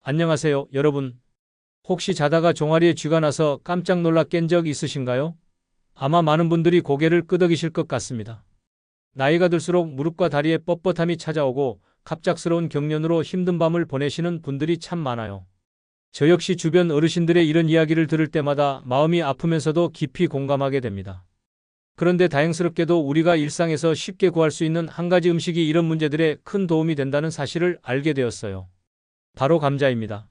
안녕하세요, 여러분. 혹시 자다가 종아리에 쥐가 나서 깜짝 놀라 깬 적 있으신가요? 아마 많은 분들이 고개를 끄덕이실 것 같습니다. 나이가 들수록 무릎과 다리에 뻣뻣함이 찾아오고 갑작스러운 경련으로 힘든 밤을 보내시는 분들이 참 많아요. 저 역시 주변 어르신들의 이런 이야기를 들을 때마다 마음이 아프면서도 깊이 공감하게 됩니다. 그런데 다행스럽게도 우리가 일상에서 쉽게 구할 수 있는 한 가지 음식이 이런 문제들에 큰 도움이 된다는 사실을 알게 되었어요. 바로 감자입니다.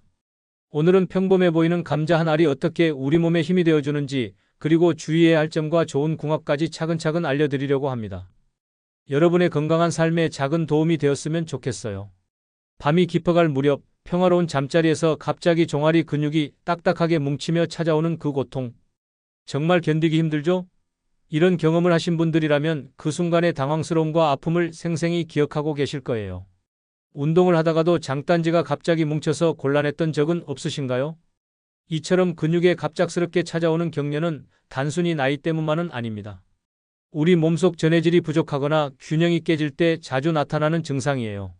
오늘은 평범해 보이는 감자 한 알이 어떻게 우리 몸에 힘이 되어주는지, 그리고 주의해야 할 점과 좋은 궁합까지 차근차근 알려드리려고 합니다. 여러분의 건강한 삶에 작은 도움이 되었으면 좋겠어요. 밤이 깊어갈 무렵 평화로운 잠자리에서 갑자기 종아리 근육이 딱딱하게 뭉치며 찾아오는 그 고통. 정말 견디기 힘들죠? 이런 경험을 하신 분들이라면 그 순간의 당황스러움과 아픔을 생생히 기억하고 계실 거예요. 운동을 하다가도 장단지가 갑자기 뭉쳐서 곤란했던 적은 없으신가요? 이처럼 근육에 갑작스럽게 찾아오는 경련은 단순히 나이 때문만은 아닙니다. 우리 몸속 전해질이 부족하거나 균형이 깨질 때 자주 나타나는 증상이에요.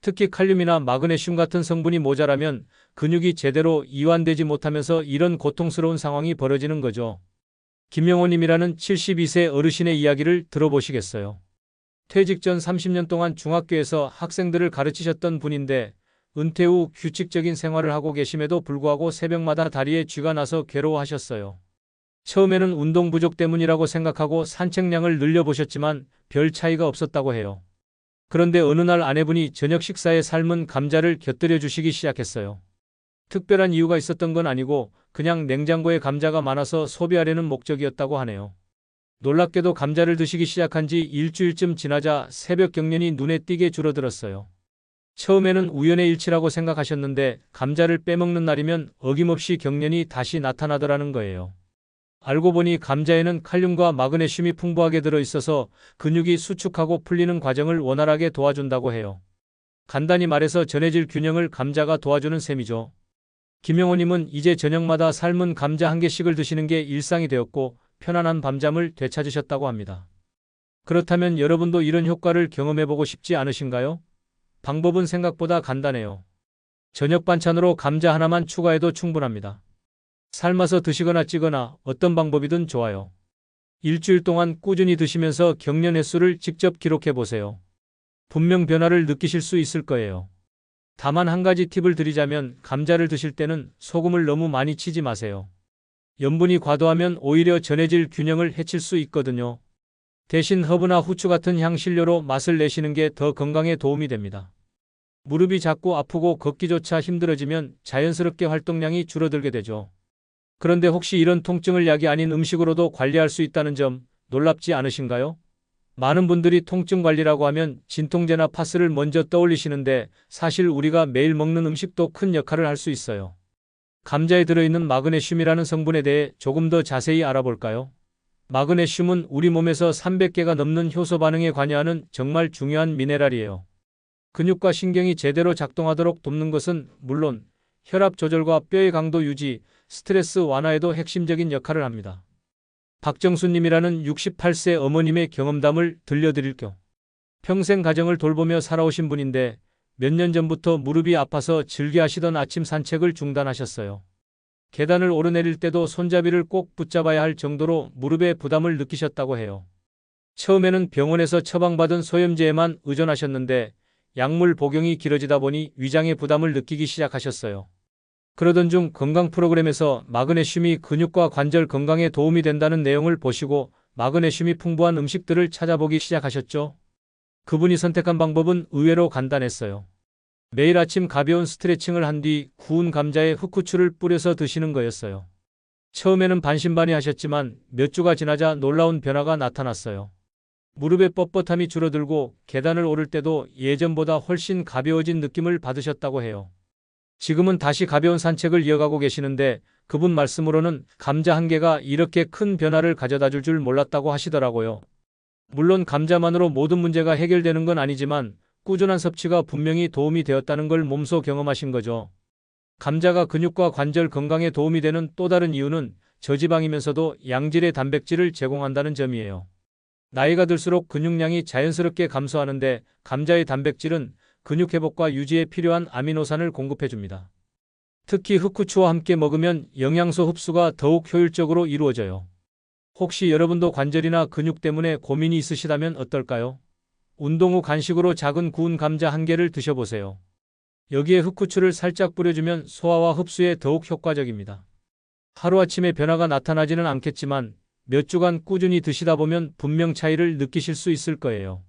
특히 칼륨이나 마그네슘 같은 성분이 모자라면 근육이 제대로 이완되지 못하면서 이런 고통스러운 상황이 벌어지는 거죠. 김영호님이라는 72세 어르신의 이야기를 들어보시겠어요? 퇴직 전 30년 동안 중학교에서 학생들을 가르치셨던 분인데 은퇴 후 규칙적인 생활을 하고 계심에도 불구하고 새벽마다 다리에 쥐가 나서 괴로워하셨어요. 처음에는 운동 부족 때문이라고 생각하고 산책량을 늘려보셨지만 별 차이가 없었다고 해요. 그런데 어느 날 아내분이 저녁 식사에 삶은 감자를 곁들여 주시기 시작했어요. 특별한 이유가 있었던 건 아니고 그냥 냉장고에 감자가 많아서 소비하려는 목적이었다고 하네요. 놀랍게도 감자를 드시기 시작한 지 일주일쯤 지나자 새벽 경련이 눈에 띄게 줄어들었어요. 처음에는 우연의 일치라고 생각하셨는데 감자를 빼먹는 날이면 어김없이 경련이 다시 나타나더라는 거예요. 알고 보니 감자에는 칼륨과 마그네슘이 풍부하게 들어있어서 근육이 수축하고 풀리는 과정을 원활하게 도와준다고 해요. 간단히 말해서 전해질 균형을 감자가 도와주는 셈이죠. 김영호님은 이제 저녁마다 삶은 감자 한 개씩을 드시는 게 일상이 되었고 편안한 밤잠을 되찾으셨다고 합니다. 그렇다면 여러분도 이런 효과를 경험해보고 싶지 않으신가요? 방법은 생각보다 간단해요. 저녁 반찬으로 감자 하나만 추가해도 충분합니다. 삶아서 드시거나 찌거나 어떤 방법이든 좋아요. 일주일 동안 꾸준히 드시면서 경련 횟수를 직접 기록해보세요. 분명 변화를 느끼실 수 있을 거예요. 다만 한 가지 팁을 드리자면 감자를 드실 때는 소금을 너무 많이 치지 마세요. 염분이 과도하면 오히려 전해질 균형을 해칠 수 있거든요. 대신 허브나 후추 같은 향신료로 맛을 내시는 게 더 건강에 도움이 됩니다. 무릎이 자꾸 아프고 걷기조차 힘들어지면 자연스럽게 활동량이 줄어들게 되죠. 그런데 혹시 이런 통증을 약이 아닌 음식으로도 관리할 수 있다는 점 놀랍지 않으신가요? 많은 분들이 통증 관리라고 하면 진통제나 파스를 먼저 떠올리시는데 사실 우리가 매일 먹는 음식도 큰 역할을 할 수 있어요. 감자에 들어있는 마그네슘이라는 성분에 대해 조금 더 자세히 알아볼까요? 마그네슘은 우리 몸에서 300개가 넘는 효소 반응에 관여하는 정말 중요한 미네랄이에요. 근육과 신경이 제대로 작동하도록 돕는 것은 물론 혈압 조절과 뼈의 강도 유지, 스트레스 완화에도 핵심적인 역할을 합니다. 박정수님이라는 68세 어머님의 경험담을 들려드릴게요. 평생 가정을 돌보며 살아오신 분인데 몇 년 전부터 무릎이 아파서 즐겨하시던 아침 산책을 중단하셨어요. 계단을 오르내릴 때도 손잡이를 꼭 붙잡아야 할 정도로 무릎에 부담을 느끼셨다고 해요. 처음에는 병원에서 처방받은 소염제에만 의존하셨는데 약물 복용이 길어지다 보니 위장의 부담을 느끼기 시작하셨어요. 그러던 중 건강 프로그램에서 마그네슘이 근육과 관절 건강에 도움이 된다는 내용을 보시고 마그네슘이 풍부한 음식들을 찾아보기 시작하셨죠. 그분이 선택한 방법은 의외로 간단했어요. 매일 아침 가벼운 스트레칭을 한 뒤 구운 감자에 흑후추를 뿌려서 드시는 거였어요. 처음에는 반신반의하셨지만 몇 주가 지나자 놀라운 변화가 나타났어요. 무릎의 뻣뻣함이 줄어들고 계단을 오를 때도 예전보다 훨씬 가벼워진 느낌을 받으셨다고 해요. 지금은 다시 가벼운 산책을 이어가고 계시는데 그분 말씀으로는 감자 한 개가 이렇게 큰 변화를 가져다 줄 줄 몰랐다고 하시더라고요. 물론 감자만으로 모든 문제가 해결되는 건 아니지만 꾸준한 섭취가 분명히 도움이 되었다는 걸 몸소 경험하신 거죠. 감자가 근육과 관절 건강에 도움이 되는 또 다른 이유는 저지방이면서도 양질의 단백질을 제공한다는 점이에요. 나이가 들수록 근육량이 자연스럽게 감소하는데 감자의 단백질은 근육 회복과 유지에 필요한 아미노산을 공급해줍니다. 특히 흑후추와 함께 먹으면 영양소 흡수가 더욱 효율적으로 이루어져요. 혹시 여러분도 관절이나 근육 때문에 고민이 있으시다면 어떨까요? 운동 후 간식으로 작은 구운 감자 한 개를 드셔보세요. 여기에 흑후추를 살짝 뿌려주면 소화와 흡수에 더욱 효과적입니다. 하루아침에 변화가 나타나지는 않겠지만 몇 주간 꾸준히 드시다 보면 분명 차이를 느끼실 수 있을 거예요.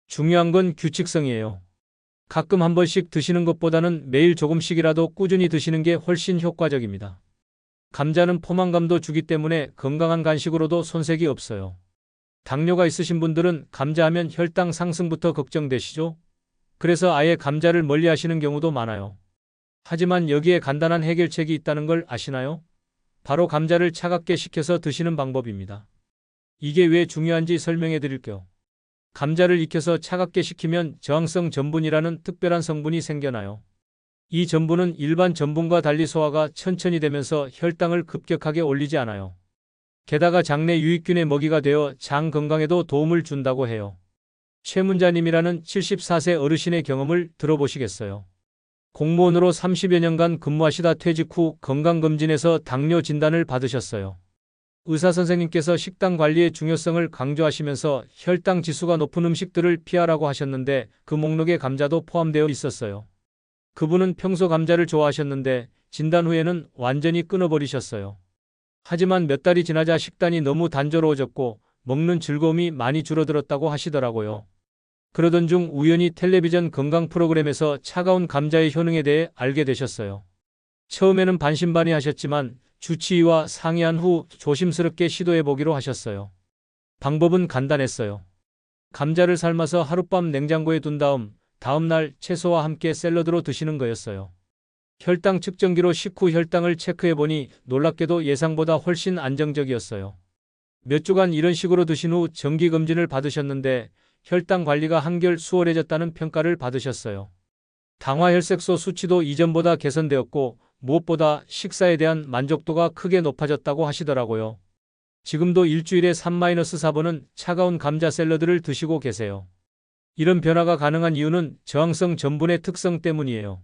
중요한 건 규칙성이에요. 가끔 한 번씩 드시는 것보다는 매일 조금씩이라도 꾸준히 드시는 게 훨씬 효과적입니다. 감자는 포만감도 주기 때문에 건강한 간식으로도 손색이 없어요. 당뇨가 있으신 분들은 감자하면 혈당 상승부터 걱정되시죠? 그래서 아예 감자를 멀리 하시는 경우도 많아요. 하지만 여기에 간단한 해결책이 있다는 걸 아시나요? 바로 감자를 차갑게 식혀서 드시는 방법입니다. 이게 왜 중요한지 설명해 드릴게요. 감자를 익혀서 차갑게 식히면 저항성 전분이라는 특별한 성분이 생겨나요. 이 전분은 일반 전분과 달리 소화가 천천히 되면서 혈당을 급격하게 올리지 않아요. 게다가 장내 유익균의 먹이가 되어 장 건강에도 도움을 준다고 해요. 최문자님이라는 74세 어르신의 경험을 들어보시겠어요? 공무원으로 30여 년간 근무하시다 퇴직 후 건강검진에서 당뇨 진단을 받으셨어요. 의사 선생님께서 식단 관리의 중요성을 강조하시면서 혈당 지수가 높은 음식들을 피하라고 하셨는데 그 목록에 감자도 포함되어 있었어요. 그분은 평소 감자를 좋아하셨는데 진단 후에는 완전히 끊어버리셨어요. 하지만 몇 달이 지나자 식단이 너무 단조로워졌고 먹는 즐거움이 많이 줄어들었다고 하시더라고요. 그러던 중 우연히 텔레비전 건강 프로그램에서 차가운 감자의 효능에 대해 알게 되셨어요. 처음에는 반신반의하셨지만 주치의와 상의한 후 조심스럽게 시도해보기로 하셨어요. 방법은 간단했어요. 감자를 삶아서 하룻밤 냉장고에 둔 다음 날 채소와 함께 샐러드로 드시는 거였어요. 혈당 측정기로 식후 혈당을 체크해보니 놀랍게도 예상보다 훨씬 안정적이었어요. 몇 주간 이런 식으로 드신 후 정기검진을 받으셨는데 혈당 관리가 한결 수월해졌다는 평가를 받으셨어요. 당화혈색소 수치도 이전보다 개선되었고 무엇보다 식사에 대한 만족도가 크게 높아졌다고 하시더라고요. 지금도 일주일에 3-4번은 차가운 감자 샐러드를 드시고 계세요. 이런 변화가 가능한 이유는 저항성 전분의 특성 때문이에요.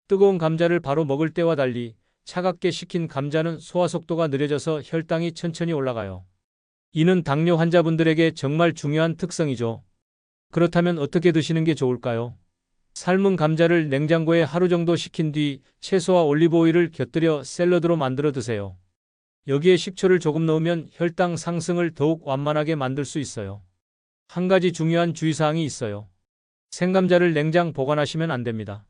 뜨거운 감자를 바로 먹을 때와 달리 차갑게 식힌 감자는 소화 속도가 느려져서 혈당이 천천히 올라가요. 이는 당뇨 환자분들에게 정말 중요한 특성이죠. 그렇다면 어떻게 드시는 게 좋을까요? 삶은 감자를 냉장고에 하루 정도 식힌 뒤 채소와 올리브 오일을 곁들여 샐러드로 만들어 드세요. 여기에 식초를 조금 넣으면 혈당 상승을 더욱 완만하게 만들 수 있어요. 한 가지 중요한 주의사항이 있어요. 생감자를 냉장 보관하시면 안 됩니다.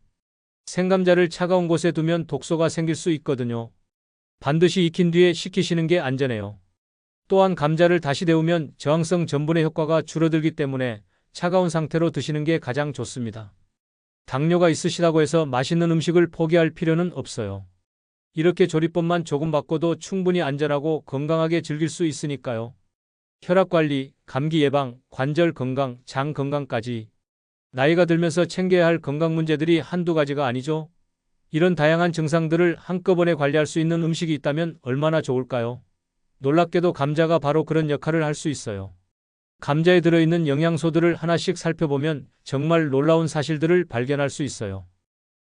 생감자를 차가운 곳에 두면 독소가 생길 수 있거든요. 반드시 익힌 뒤에 식히시는 게 안전해요. 또한 감자를 다시 데우면 저항성 전분의 효과가 줄어들기 때문에 차가운 상태로 드시는 게 가장 좋습니다. 당뇨가 있으시다고 해서 맛있는 음식을 포기할 필요는 없어요. 이렇게 조리법만 조금 바꿔도 충분히 안전하고 건강하게 즐길 수 있으니까요. 혈압 관리, 감기 예방, 관절 건강, 장 건강까지. 나이가 들면서 챙겨야 할 건강 문제들이 한두 가지가 아니죠. 이런 다양한 증상들을 한꺼번에 관리할 수 있는 음식이 있다면 얼마나 좋을까요? 놀랍게도 감자가 바로 그런 역할을 할 수 있어요. 감자에 들어있는 영양소들을 하나씩 살펴보면 정말 놀라운 사실들을 발견할 수 있어요.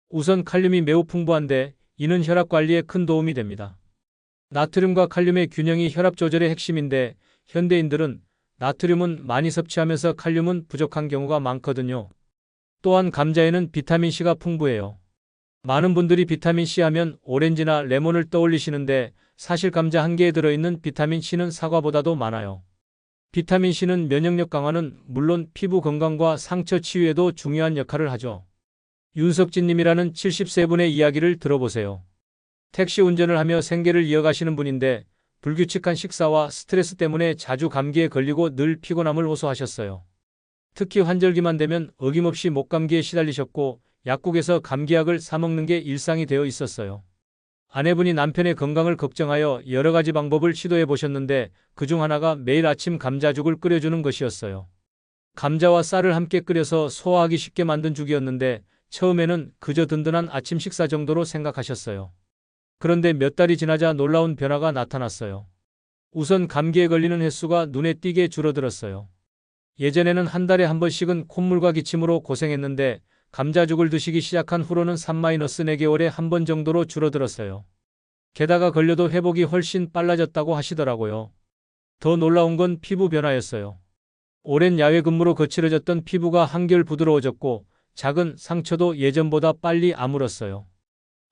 우선 칼륨이 매우 풍부한데 이는 혈압 관리에 큰 도움이 됩니다. 나트륨과 칼륨의 균형이 혈압 조절의 핵심인데 현대인들은 나트륨은 많이 섭취하면서 칼륨은 부족한 경우가 많거든요. 또한 감자에는 비타민C가 풍부해요. 많은 분들이 비타민C 하면 오렌지나 레몬을 떠올리시는데 사실 감자 한 개에 들어있는 비타민C는 사과보다도 많아요. 비타민C는 면역력 강화는 물론 피부 건강과 상처 치유에도 중요한 역할을 하죠. 윤석진님이라는 70세 분의 이야기를 들어보세요. 택시 운전을 하며 생계를 이어가시는 분인데 불규칙한 식사와 스트레스 때문에 자주 감기에 걸리고 늘 피곤함을 호소하셨어요. 특히 환절기만 되면 어김없이 목감기에 시달리셨고 약국에서 감기약을 사 먹는 게 일상이 되어 있었어요. 아내분이 남편의 건강을 걱정하여 여러 가지 방법을 시도해 보셨는데 그중 하나가 매일 아침 감자죽을 끓여주는 것이었어요. 감자와 쌀을 함께 끓여서 소화하기 쉽게 만든 죽이었는데 처음에는 그저 든든한 아침 식사 정도로 생각하셨어요. 그런데 몇 달이 지나자 놀라운 변화가 나타났어요. 우선 감기에 걸리는 횟수가 눈에 띄게 줄어들었어요. 예전에는 한 달에 한 번씩은 콧물과 기침으로 고생했는데 감자죽을 드시기 시작한 후로는 3-4개월에 한 번 정도로 줄어들었어요. 게다가 걸려도 회복이 훨씬 빨라졌다고 하시더라고요. 더 놀라운 건 피부 변화였어요. 오랜 야외 근무로 거칠어졌던 피부가 한결 부드러워졌고 작은 상처도 예전보다 빨리 아물었어요.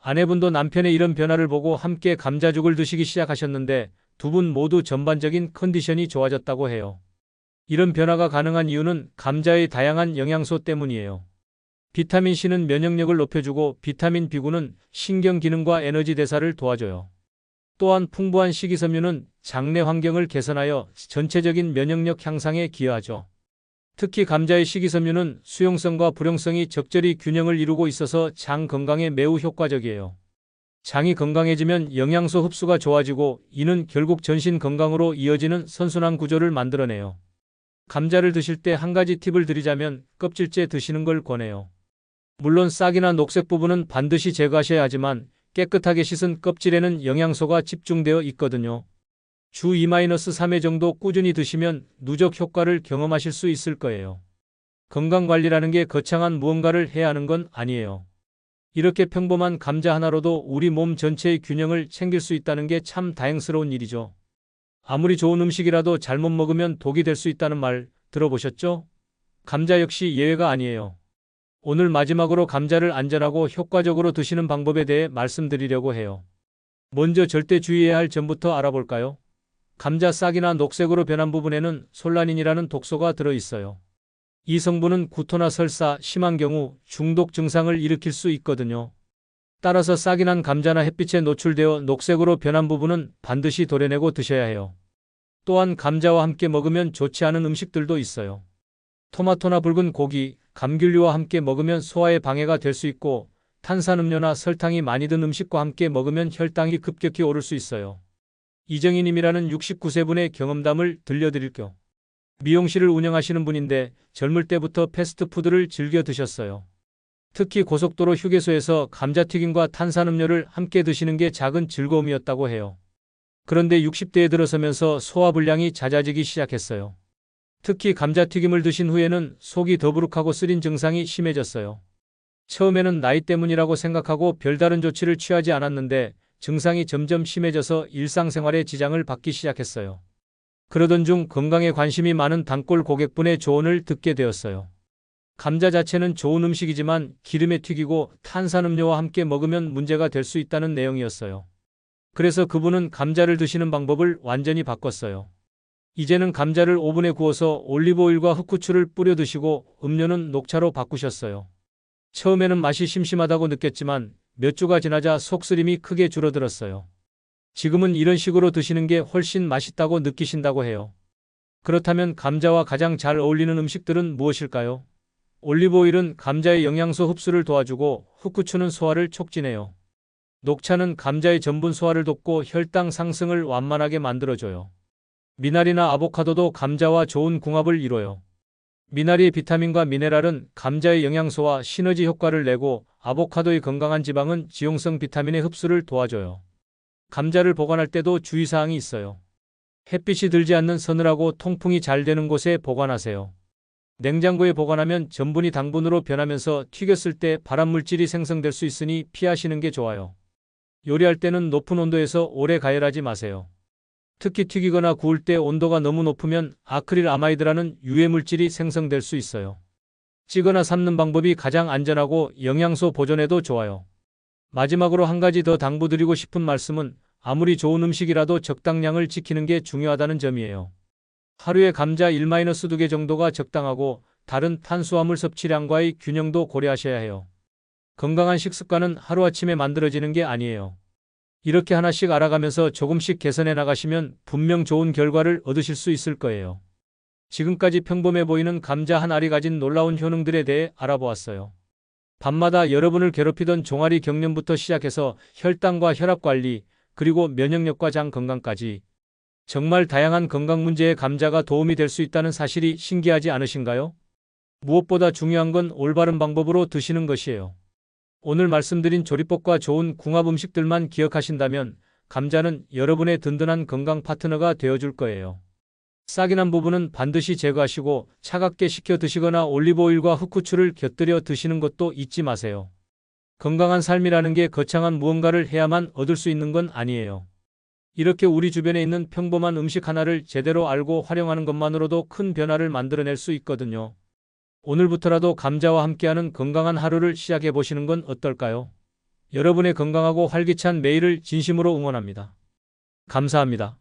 아내분도 남편의 이런 변화를 보고 함께 감자죽을 드시기 시작하셨는데 두 분 모두 전반적인 컨디션이 좋아졌다고 해요. 이런 변화가 가능한 이유는 감자의 다양한 영양소 때문이에요. 비타민C는 면역력을 높여주고 비타민 B9는 신경 기능과 에너지 대사를 도와줘요. 또한 풍부한 식이섬유는 장내 환경을 개선하여 전체적인 면역력 향상에 기여하죠. 특히 감자의 식이섬유는 수용성과 불용성이 적절히 균형을 이루고 있어서 장 건강에 매우 효과적이에요. 장이 건강해지면 영양소 흡수가 좋아지고 이는 결국 전신 건강으로 이어지는 선순환 구조를 만들어내요. 감자를 드실 때 한 가지 팁을 드리자면 껍질째 드시는 걸 권해요. 물론 싹이나 녹색 부분은 반드시 제거하셔야 하지만 깨끗하게 씻은 껍질에는 영양소가 집중되어 있거든요. 주 2-3회 정도 꾸준히 드시면 누적 효과를 경험하실 수 있을 거예요. 건강관리라는 게 거창한 무언가를 해야 하는 건 아니에요. 이렇게 평범한 감자 하나로도 우리 몸 전체의 균형을 챙길 수 있다는 게 참 다행스러운 일이죠. 아무리 좋은 음식이라도 잘못 먹으면 독이 될 수 있다는 말 들어보셨죠? 감자 역시 예외가 아니에요. 오늘 마지막으로 감자를 안전하고 효과적으로 드시는 방법에 대해 말씀드리려고 해요. 먼저 절대 주의해야 할 점부터 알아볼까요? 감자 싹이나 녹색으로 변한 부분에는 솔라닌이라는 독소가 들어있어요. 이 성분은 구토나 설사, 심한 경우 중독 증상을 일으킬 수 있거든요. 따라서 싹이 난 감자나 햇빛에 노출되어 녹색으로 변한 부분은 반드시 도려내고 드셔야 해요. 또한 감자와 함께 먹으면 좋지 않은 음식들도 있어요. 토마토나 붉은 고기, 감귤류와 함께 먹으면 소화에 방해가 될 수 있고 탄산음료나 설탕이 많이 든 음식과 함께 먹으면 혈당이 급격히 오를 수 있어요. 이정희님이라는 69세분의 경험담을 들려드릴게요. 미용실을 운영하시는 분인데 젊을 때부터 패스트푸드를 즐겨 드셨어요. 특히 고속도로 휴게소에서 감자튀김과 탄산음료를 함께 드시는 게 작은 즐거움이었다고 해요. 그런데 60대에 들어서면서 소화불량이 잦아지기 시작했어요. 특히 감자튀김을 드신 후에는 속이 더부룩하고 쓰린 증상이 심해졌어요. 처음에는 나이 때문이라고 생각하고 별다른 조치를 취하지 않았는데 증상이 점점 심해져서 일상생활에 지장을 받기 시작했어요. 그러던 중 건강에 관심이 많은 단골 고객분의 조언을 듣게 되었어요. 감자 자체는 좋은 음식이지만 기름에 튀기고 탄산음료와 함께 먹으면 문제가 될 수 있다는 내용이었어요. 그래서 그분은 감자를 드시는 방법을 완전히 바꿨어요. 이제는 감자를 오븐에 구워서 올리브오일과 흑후추를 뿌려 드시고 음료는 녹차로 바꾸셨어요. 처음에는 맛이 심심하다고 느꼈지만 몇 주가 지나자 속쓰림이 크게 줄어들었어요. 지금은 이런 식으로 드시는 게 훨씬 맛있다고 느끼신다고 해요. 그렇다면 감자와 가장 잘 어울리는 음식들은 무엇일까요? 올리브오일은 감자의 영양소 흡수를 도와주고 흑후추는 소화를 촉진해요. 녹차는 감자의 전분 소화를 돕고 혈당 상승을 완만하게 만들어줘요. 미나리나 아보카도도 감자와 좋은 궁합을 이뤄요. 미나리의 비타민과 미네랄은 감자의 영양소와 시너지 효과를 내고 아보카도의 건강한 지방은 지용성 비타민의 흡수를 도와줘요. 감자를 보관할 때도 주의사항이 있어요. 햇빛이 들지 않는 서늘하고 통풍이 잘 되는 곳에 보관하세요. 냉장고에 보관하면 전분이 당분으로 변하면서 튀겼을 때 발암물질이 생성될 수 있으니 피하시는 게 좋아요. 요리할 때는 높은 온도에서 오래 가열하지 마세요. 특히 튀기거나 구울 때 온도가 너무 높으면 아크릴 아마이드라는 유해물질이 생성될 수 있어요. 찌거나 삶는 방법이 가장 안전하고 영양소 보존에도 좋아요. 마지막으로 한 가지 더 당부드리고 싶은 말씀은 아무리 좋은 음식이라도 적당량을 지키는 게 중요하다는 점이에요. 하루에 감자 1-2개 정도가 적당하고 다른 탄수화물 섭취량과의 균형도 고려하셔야 해요. 건강한 식습관은 하루아침에 만들어지는 게 아니에요. 이렇게 하나씩 알아가면서 조금씩 개선해 나가시면 분명 좋은 결과를 얻으실 수 있을 거예요. 지금까지 평범해 보이는 감자 한 알이 가진 놀라운 효능들에 대해 알아보았어요. 밤마다 여러분을 괴롭히던 종아리 경련부터 시작해서 혈당과 혈압 관리, 그리고 면역력과 장 건강까지 정말 다양한 건강 문제에 감자가 도움이 될 수 있다는 사실이 신기하지 않으신가요? 무엇보다 중요한 건 올바른 방법으로 드시는 것이에요. 오늘 말씀드린 조리법과 좋은 궁합 음식들만 기억하신다면 감자는 여러분의 든든한 건강 파트너가 되어줄 거예요. 싹이 난 부분은 반드시 제거하시고 차갑게 식혀 드시거나 올리브오일과 흑후추를 곁들여 드시는 것도 잊지 마세요. 건강한 삶이라는 게 거창한 무언가를 해야만 얻을 수 있는 건 아니에요. 이렇게 우리 주변에 있는 평범한 음식 하나를 제대로 알고 활용하는 것만으로도 큰 변화를 만들어낼 수 있거든요. 오늘부터라도 감자와 함께하는 건강한 하루를 시작해 보시는 건 어떨까요? 여러분의 건강하고 활기찬 매일을 진심으로 응원합니다. 감사합니다.